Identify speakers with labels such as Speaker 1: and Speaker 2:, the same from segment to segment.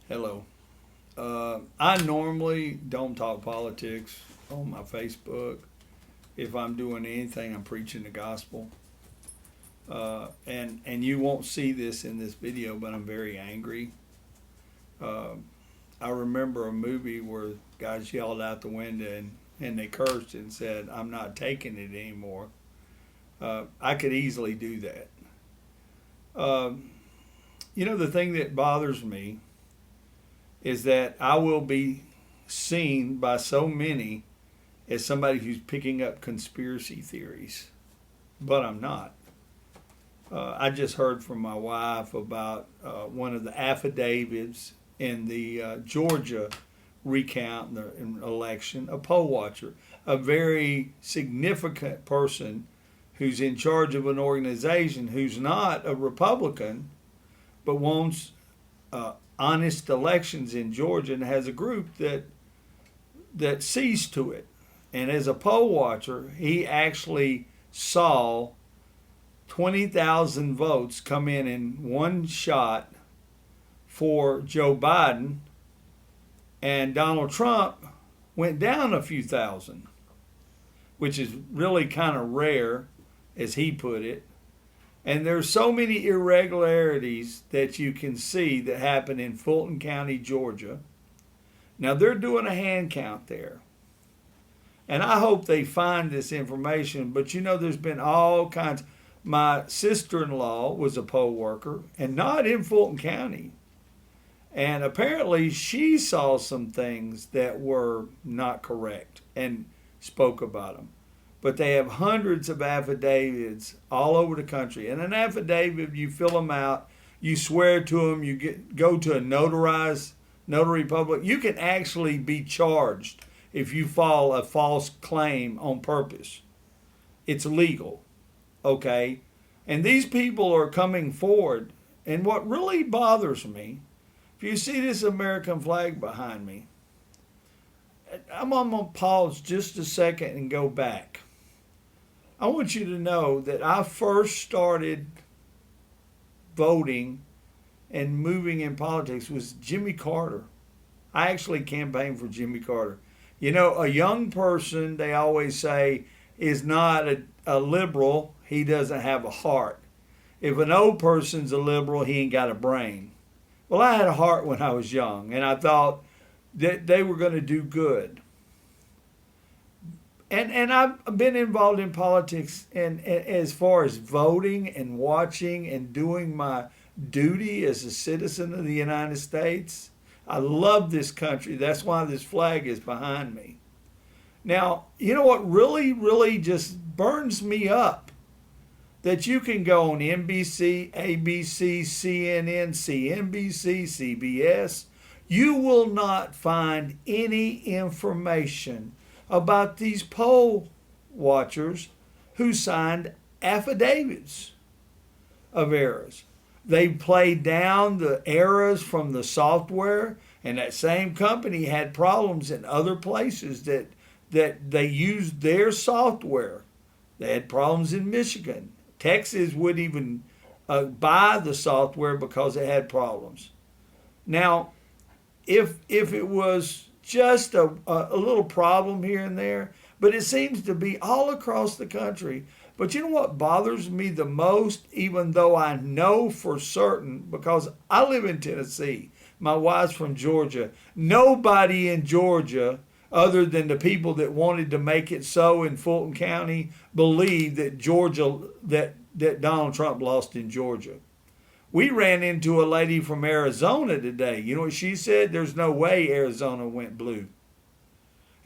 Speaker 1: Hello. I normally don't talk politics on my Facebook. If I'm doing anything, I'm preaching the gospel. And you won't see this in this video, but I'm very angry. Uh, I remember a movie where guys yelled out the window and they cursed and said, "I'm not taking it anymore." I could easily do that. Um, the thing that bothers me is that I will be seen by so many as somebody who's picking up conspiracy theories, but I'm not. I just heard from my wife about one of the affidavits in the Georgia recount in the election, a poll watcher, a very significant person who's in charge of an organization who's not a Republican but wants honest elections in Georgia and has a group that sees to it. And as a poll watcher, he actually saw 20,000 votes come in one shot for Joe Biden, and Donald Trump went down a few thousand, which is really kind of rare, as he put it. And there's so many irregularities that you can see that happen in Fulton County, Georgia. Now they're doing a hand count there. And I hope they find this information, but there's been all kinds. My sister-in-law was a poll worker and not in Fulton County. And apparently she saw some things that were not correct and spoke about them. But they have hundreds of affidavits all over the country. And an affidavit, you fill them out, you swear to them, go to a notarized notary public. You can actually be charged if you file a false claim on purpose. It's legal, okay? And these people are coming forward. And what really bothers me, if you see this American flag behind me, I'm going to pause just a second and go back. I want you to know that I first started voting and moving in politics was Jimmy Carter. I actually campaigned for Jimmy Carter. A young person, they always say, is not a liberal. He doesn't have a heart. If an old person's a liberal, he ain't got a brain. Well, I had a heart when I was young, and I thought that they were going to do good. And I've been involved in politics, and as far as voting and watching and doing my duty as a citizen of the United States. I love this country. That's why this flag is behind me. Now, you know what really, really just burns me up? That you can go on NBC, ABC, CNN, CNBC, CBS. You will not find any information about these poll watchers who signed affidavits of errors. They played down the errors from the software, and that same company had problems in other places that they used their software. They had problems in Michigan. Texas wouldn't even buy the software because it had problems. Now, if it was just a little problem here and there, but it seems to be all across the country. But you know what bothers me the most, even though I know for certain, because I live in Tennessee, my wife's from Georgia. Nobody in Georgia, other than the people that wanted to make it so in Fulton County, believed that that Donald Trump lost in Georgia. We ran into a lady from Arizona today. You know what she said? There's no way Arizona went blue.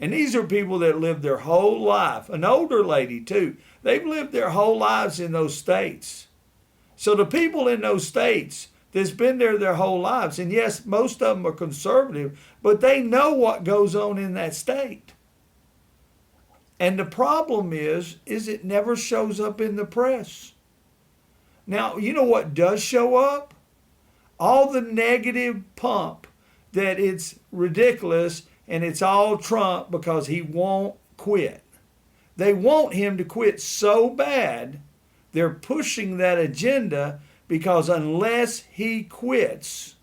Speaker 1: And these are people that lived their whole life, an older lady too. They've lived their whole lives in those states. So the people in those states that's been there their whole lives, and yes, most of them are conservative, but they know what goes on in that state. And the problem is it never shows up in the press. Now, you know what does show up? All the negative pump that it's ridiculous and it's all Trump because he won't quit. They want him to quit so bad, they're pushing that agenda because unless he quits,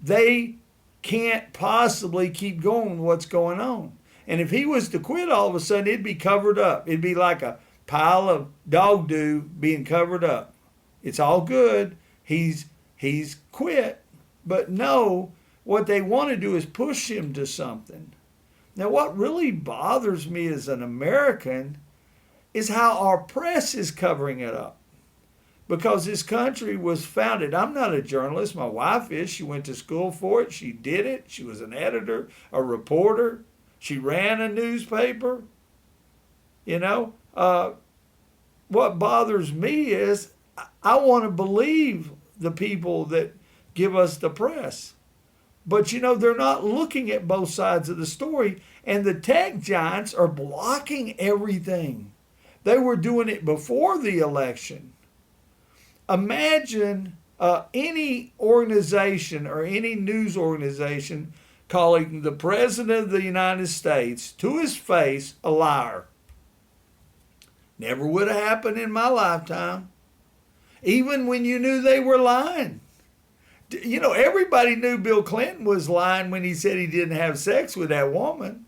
Speaker 1: they can't possibly keep going with what's going on. And if he was to quit all of a sudden, it'd be covered up. It'd be like a pile of dog doo being covered up. It's all good. He's quit. But no, what they want to do is push him to something. Now, what really bothers me as an American is how our press is covering it up. Because this country was founded. I'm not a journalist. My wife is. She went to school for it. She did it. She was an editor, a reporter. She ran a newspaper. You know, what bothers me is I want to believe the people that give us the press. But, you know, they're not looking at both sides of the story. And the tech giants are blocking everything. They were doing it before the election. Imagine any organization or any news organization calling the President of the United States to his face a liar. Never would have happened in my lifetime. Even when you knew they were lying. You know, everybody knew Bill Clinton was lying when he said he didn't have sex with that woman.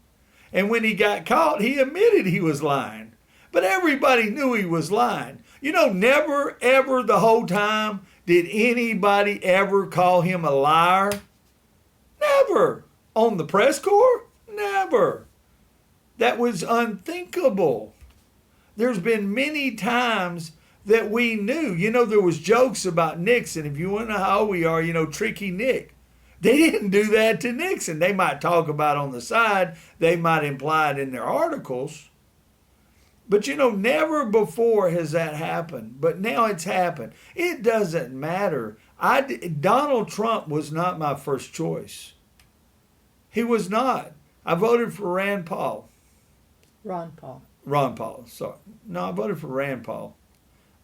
Speaker 1: And when he got caught, he admitted he was lying. But everybody knew he was lying. You know, never, ever the whole time did anybody ever call him a liar. Never. On the press corps? Never. That was unthinkable. There's been many times that we knew. You know, there was jokes about Nixon. If you want to know how we are, you know, Tricky Nick. They didn't do that to Nixon. They might talk about it on the side. They might imply it in their articles. But, you know, never before has that happened. But now it's happened. It doesn't matter. Donald Trump was not my first choice. He was not. I voted for Rand Paul.
Speaker 2: Ron Paul.
Speaker 1: Ron Paul, sorry. No, I voted for Rand Paul.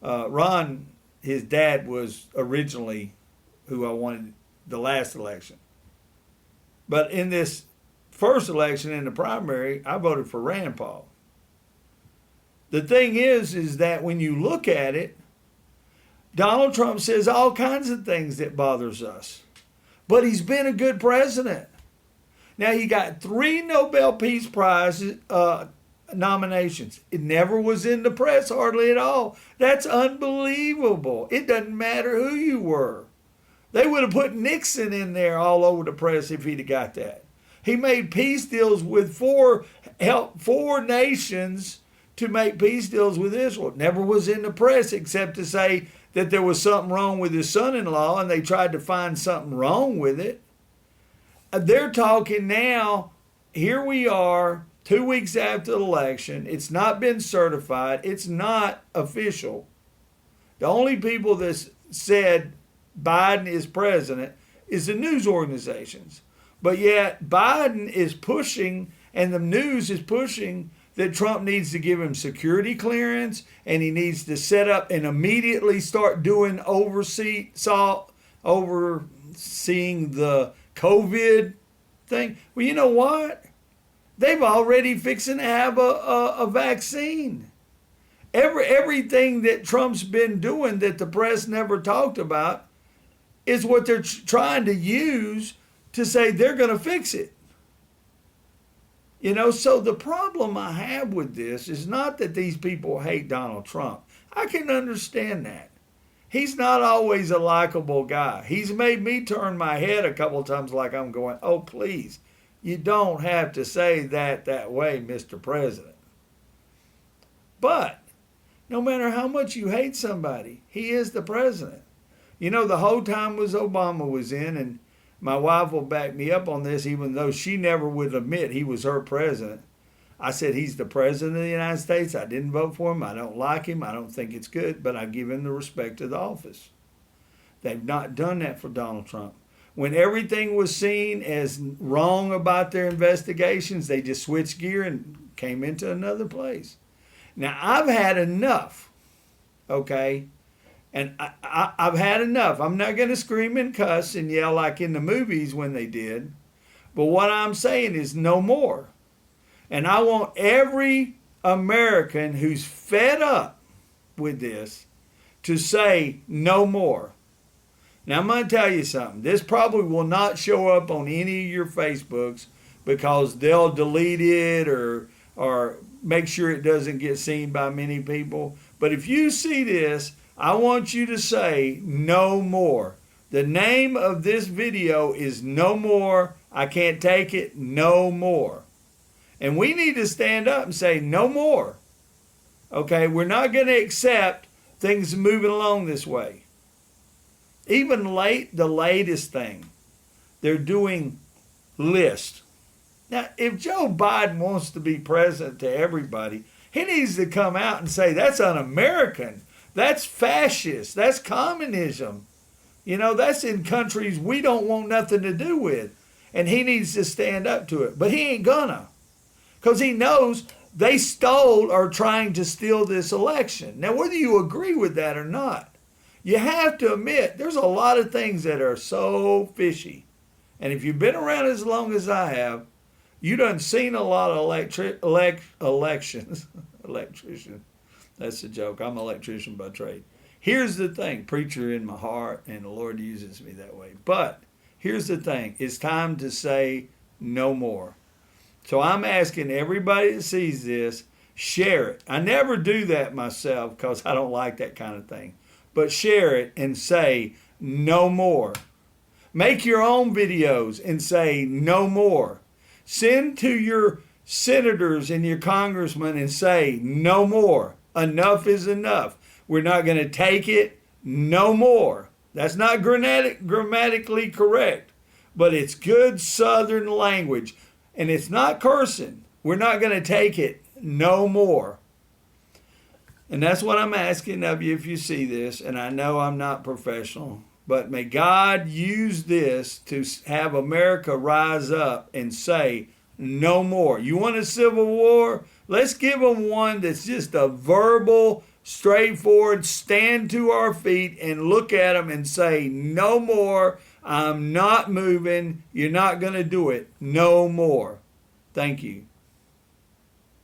Speaker 1: Ron, his dad was originally who I wanted the last election. But in this first election, in the primary, I voted for Rand Paul. The thing is that when you look at it, Donald Trump says all kinds of things that bothers us. But he's been a good president. Now, he got 3 Nobel Peace Prize nominations. It never was in the press hardly at all. That's unbelievable. It doesn't matter who you were. They would have put Nixon in there all over the press if he'd have got that. He made peace deals with four nations to make peace deals with Israel. It never was in the press except to say that there was something wrong with his son-in-law and they tried to find something wrong with it. They're talking now, here we are, 2 weeks after the election. It's not been certified. It's not official. The only people that said Biden is president is the news organizations. But yet Biden is pushing, and the news is pushing, that Trump needs to give him security clearance and he needs to set up and immediately start doing overseeing the COVID thing. Well, you know what? They've already fixing to have a vaccine. Everything that Trump's been doing that the press never talked about is what they're trying to use to say they're going to fix it. You know, so the problem I have with this is not that these people hate Donald Trump. I can understand that. He's not always a likable guy. He's made me turn my head a couple of times like I'm going, oh, please, you don't have to say that way, Mr. President. But no matter how much you hate somebody, he is the president. You know, the whole time Obama was in, and my wife will back me up on this, even though she never would admit he was her president. I said, he's the president of the United States. I didn't vote for him. I don't like him. I don't think it's good, but I give him the respect of the office. They've not done that for Donald Trump. When everything was seen as wrong about their investigations, they just switched gear and came into another place. Now, I've had enough, okay? And I've had enough. I'm not going to scream and cuss and yell like in the movies when they did. But what I'm saying is no more. And I want every American who's fed up with this to say no more. Now, I'm going to tell you something. This probably will not show up on any of your Facebooks because they'll delete it or make sure it doesn't get seen by many people. But if you see this, I want you to say no more. The name of this video is No More. I can't take it. No more. And we need to stand up and say no more. Okay, we're not going to accept things moving along this way. Even the latest thing, they're doing lists. Now, if Joe Biden wants to be president to everybody, he needs to come out and say that's un-American, that's fascist, that's communism. That's in countries we don't want nothing to do with. And he needs to stand up to it. But he ain't gonna. Because he knows they stole or trying to steal this election. Now, whether you agree with that or not, you have to admit there's a lot of things that are so fishy. And if you've been around as long as I have, you done seen a lot of elections. Electrician. That's a joke. I'm an electrician by trade. Here's the thing, preacher in my heart, and the Lord uses me that way. But here's the thing. It's time to say no more. So I'm asking everybody that sees this, share it. I never do that myself because I don't like that kind of thing. But share it and say no more. Make your own videos and say no more. Send to your senators and your congressmen and say no more. Enough is enough. We're not going to take it no more. That's not grammatically correct, but it's good Southern language. And it's not cursing. We're not going to take it no more. And that's what I'm asking of you if you see this. And I know I'm not professional, but may God use this to have America rise up and say no more. You want a civil war? Let's give them one that's just a verbal, straightforward, stand to our feet and look at them and say no more. I'm not moving. You're not going to do it. No more. Thank you.